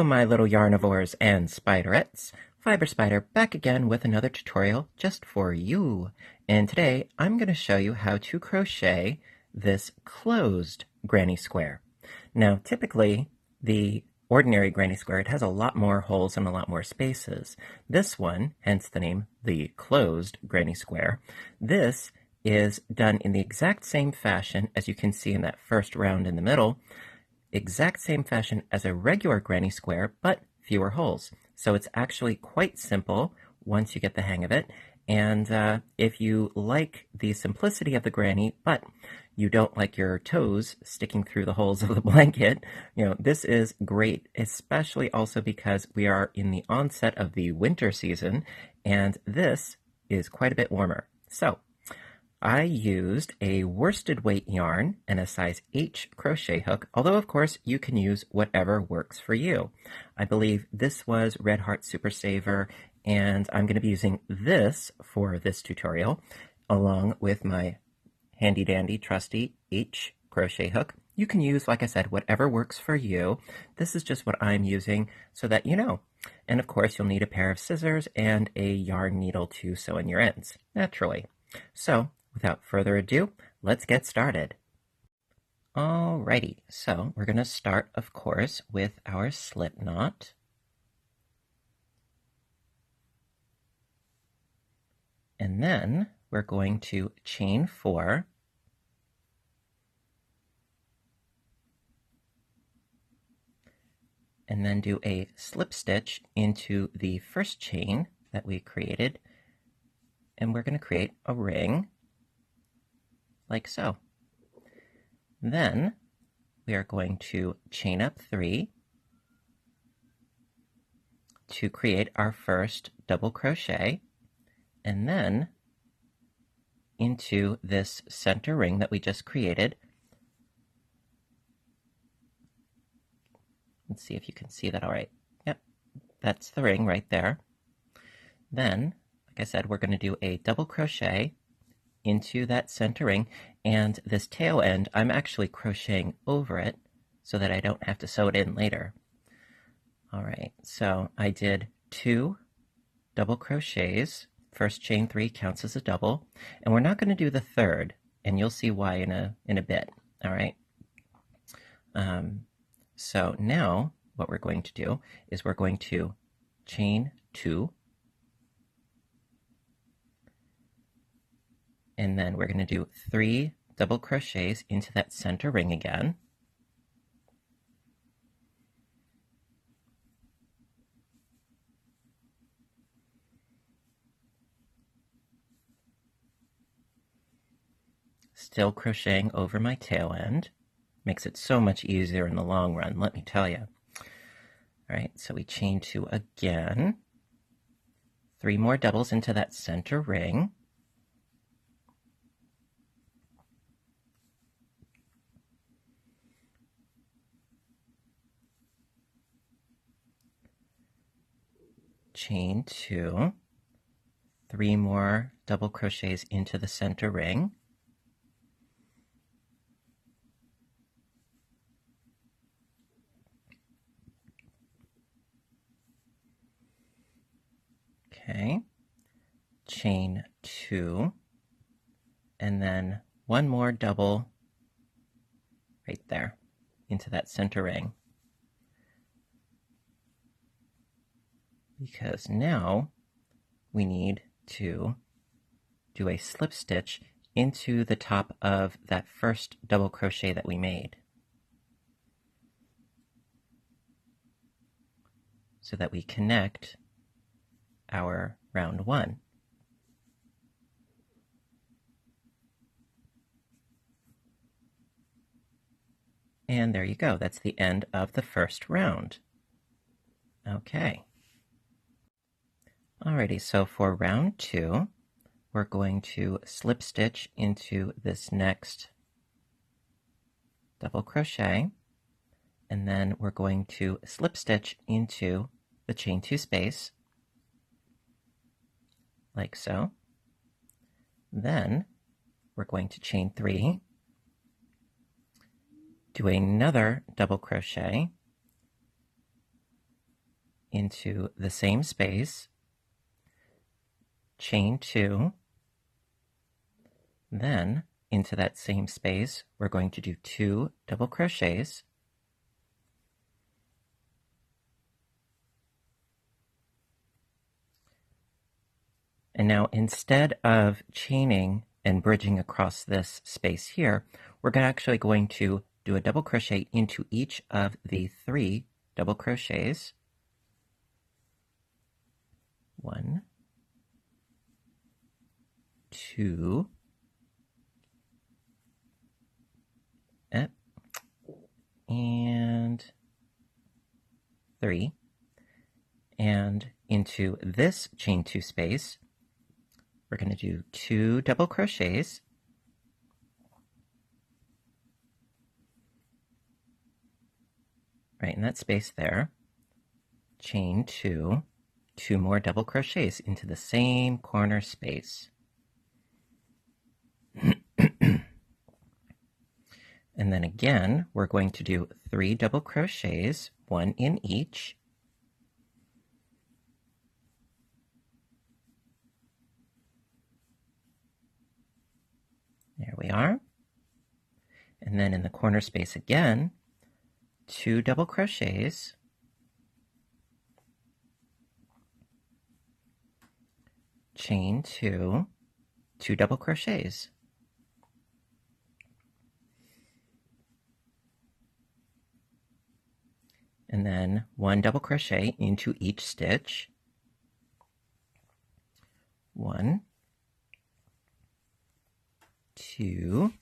my little yarnivores and spiderettes. Fiber Spider back again with another tutorial just for you. And today I'm going to show you how to crochet this closed granny square. Now typically the ordinary granny square, it has a lot more holes and a lot more spaces. This one, hence the name, the closed granny square, this is done in the exact same fashion as you can see in that first round in the middle. Exact same fashion as a regular granny square, but fewer holes. So it's actually quite simple once you get the hang of it. And if you like the simplicity of the granny, but you don't like your toes sticking through the holes of the blanket, this is great, especially also because we are in the onset of the winter season, and this is quite a bit warmer. So I used a worsted weight yarn and a size H crochet hook, although of course you can use whatever works for you. I believe this was Red Heart Super Saver, and I'm going to be using this for this tutorial, along with my handy dandy trusty H crochet hook. You can use, like I said, whatever works for you. This is just what I'm using so that you know. And of course you'll need a pair of scissors and a yarn needle to sew in your ends, naturally. So without further ado, let's get started. Alrighty, so we're going to start, of course, with our slip knot. And then we're going to chain 4. And then do a slip stitch into the first chain that we created. And we're going to create a ring, like so. Then we are going to chain up 3 to create our first double crochet, and then into this center ring that we just created. Let's see if you can see that all right. Yep, that's the ring right there. Then, like I said, we're going to do a double crochet into that center ring, and this tail end I'm actually crocheting over it so that I don't have to sew it in later. Alright, so I did 2 double crochets. First chain 3 counts as a double, and we're not going to do the third, and you'll see why in a bit. Alright, so now what we're going to do is we're going to chain 2, and then we're going to do 3 double crochets into that center ring again. Still crocheting over my tail end. Makes it so much easier in the long run, let me tell you. Alright, so we chain 2 again. 3 more doubles into that center ring. Chain 2, 3 more double crochets into the center ring. Okay, chain 2, and then 1 more double right there into that center ring. Because now we need to do a slip stitch into the top of that first double crochet that we made, so that we connect our round 1. And there you go, that's the end of the first round. Okay. Alrighty, so for round 2, we're going to slip stitch into this next double crochet, and then we're going to slip stitch into the chain 2 space, like so. Then we're going to chain 3, do another double crochet, into the same space, chain 2, then into that same space we're going to do 2 double crochets, and now instead of chaining and bridging across this space here, we're actually going to do a double crochet into each of the 3 double crochets. 1, 2, and 3, and into this chain 2 space we're going to do 2 double crochets, right in that space there, chain 2, 2 more double crochets into the same corner space. And then again, we're going to do 3 double crochets, 1 in each. There we are. And then in the corner space again, 2 double crochets, chain 2, 2 double crochets. And then 1 double crochet into each stitch. 1, 2,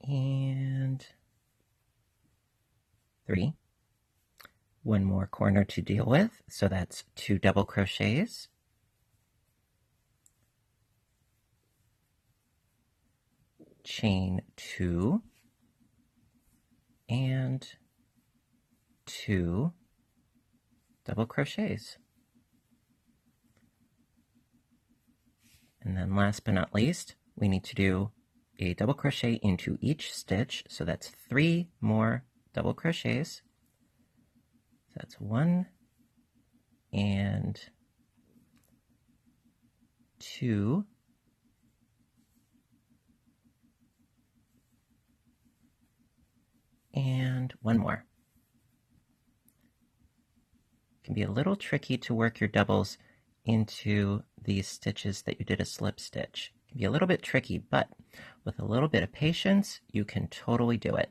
and 3. 1 more corner to deal with, so that's 2 double crochets. Chain 2, and 2 double crochets. And then last but not least, we need to do a double crochet into each stitch, so that's 3 more double crochets. So that's 1 and 2 and 1 more. It can be a little tricky to work your doubles into these stitches that you did a slip stitch. It can be a little bit tricky, but with a little bit of patience, you can totally do it.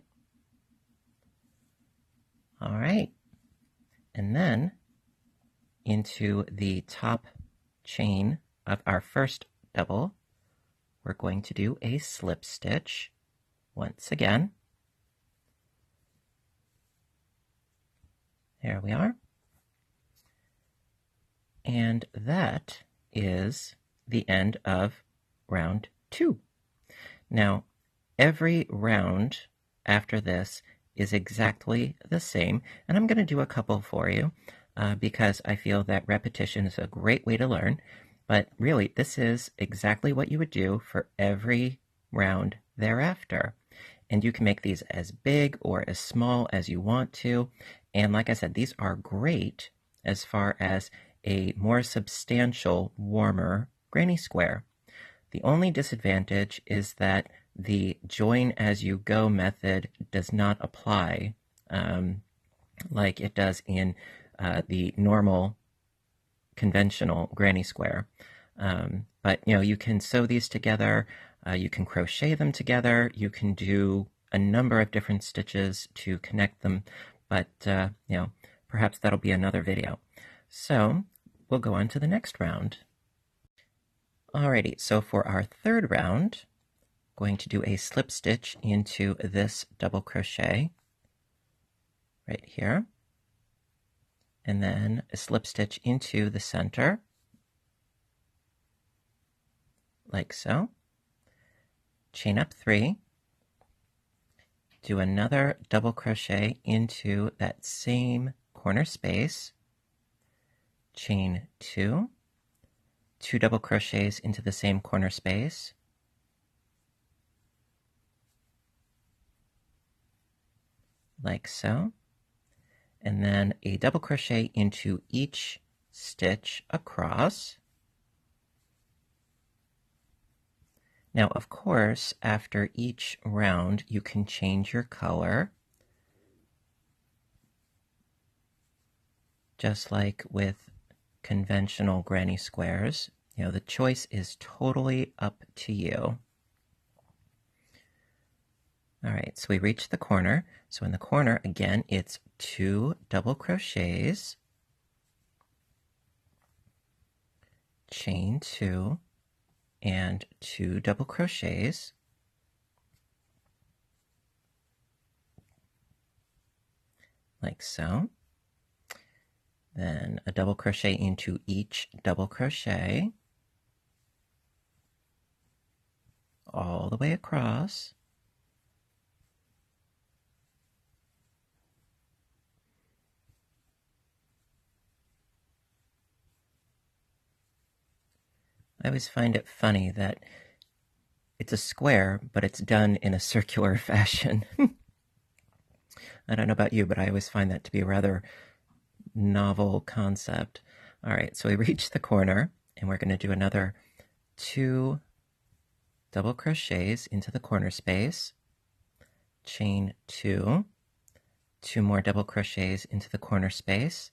All right. And then into the top chain of our first double, we're going to do a slip stitch once again. There we are. And that is the end of round 2. Now, every round after this is exactly the same, and I'm going to do a couple for you because I feel that repetition is a great way to learn, but really this is exactly what you would do for every round thereafter. And you can make these as big or as small as you want to, and like I said, these are great as far as a more substantial, warmer granny square. The only disadvantage is that the join as you go method does not apply like it does in the normal conventional granny square. But you can sew these together, you can crochet them together, you can do a number of different stitches to connect them, but perhaps that'll be another video. So we'll go on to the next round. Alrighty, so for our third round, I'm going to do a slip stitch into this double crochet right here, and then a slip stitch into the center, like so. Chain up 3, do another double crochet into that same corner space, chain 2, 2 double crochets into the same corner space, like so, and then a double crochet into each stitch across. Now, of course, after each round, you can change your color, just like with conventional granny squares. The choice is totally up to you. All right, so we reached the corner. So in the corner, again, it's 2 double crochets, chain 2, and 2 double crochets. Like so. Then a double crochet into each double crochet, all the way across. I always find it funny that it's a square, but it's done in a circular fashion. I don't know about you, but I always find that to be a rather novel concept. All right, so we reached the corner, and we're going to do another 2 double crochets into the corner space, chain 2, 2 more double crochets into the corner space,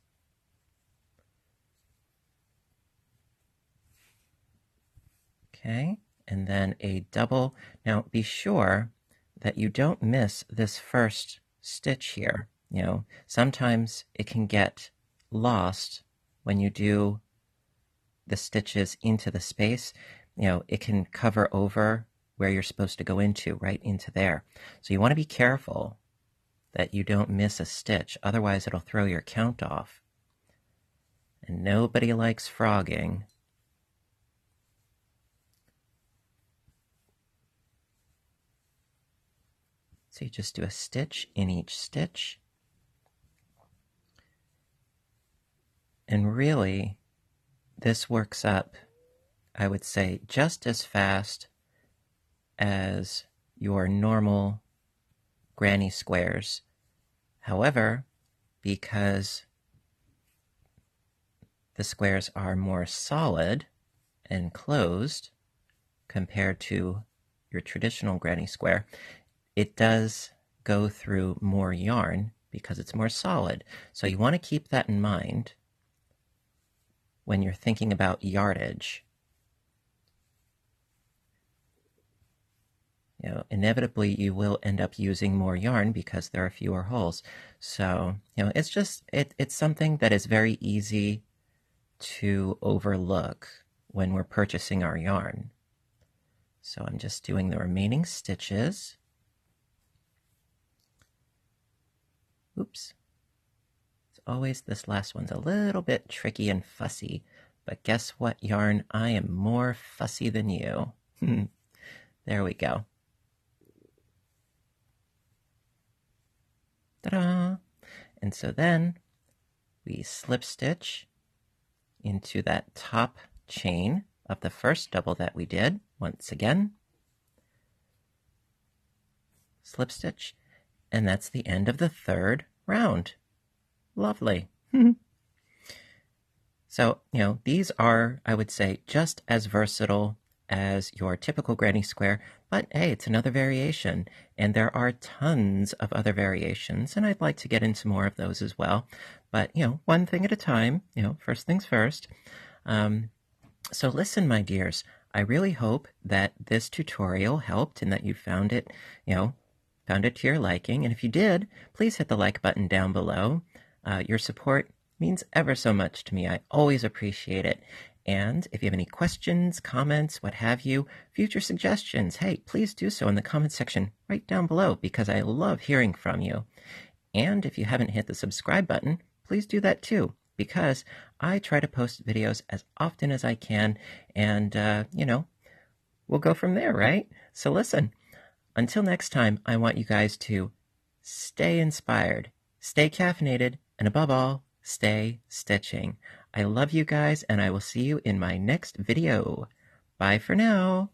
okay, and then a double. Now be sure that you don't miss this first stitch here. Sometimes it can get lost when you do the stitches into the space. It can cover over where you're supposed to go into, right into there. So you want to be careful that you don't miss a stitch, otherwise it'll throw your count off. And nobody likes frogging. So you just do a stitch in each stitch. And really, this works up, I would say, just as fast as your normal granny squares. However, because the squares are more solid and closed compared to your traditional granny square, it does go through more yarn because it's more solid. So you want to keep that in mind when you're thinking about yardage. Inevitably you will end up using more yarn because there are fewer holes. So, it's just, it's something that is very easy to overlook when we're purchasing our yarn. So I'm just doing the remaining stitches. Oops. It's always, this last one's a little bit tricky and fussy, but guess what, yarn? I am more fussy than you. There we go. Ta-da! And so then we slip stitch into that top chain of the first double that we did. Once again, slip stitch, and that's the end of the third round. Lovely. So, these are, I would say, just as versatile as your typical granny square, but hey, it's another variation, and there are tons of other variations, and I'd like to get into more of those as well. But, one thing at a time, first things first. So listen, my dears, I really hope that this tutorial helped and that you found it, found it to your liking. And if you did, please hit the like button down below. Your support means ever so much to me. I always appreciate it. And if you have any questions, comments, what have you, future suggestions, hey, please do so in the comment section right down below because I love hearing from you. And if you haven't hit the subscribe button, please do that too, because I try to post videos as often as I can, and, we'll go from there, right? So listen, until next time, I want you guys to stay inspired, stay caffeinated, and above all, stay stitching. I love you guys, and I will see you in my next video. Bye for now.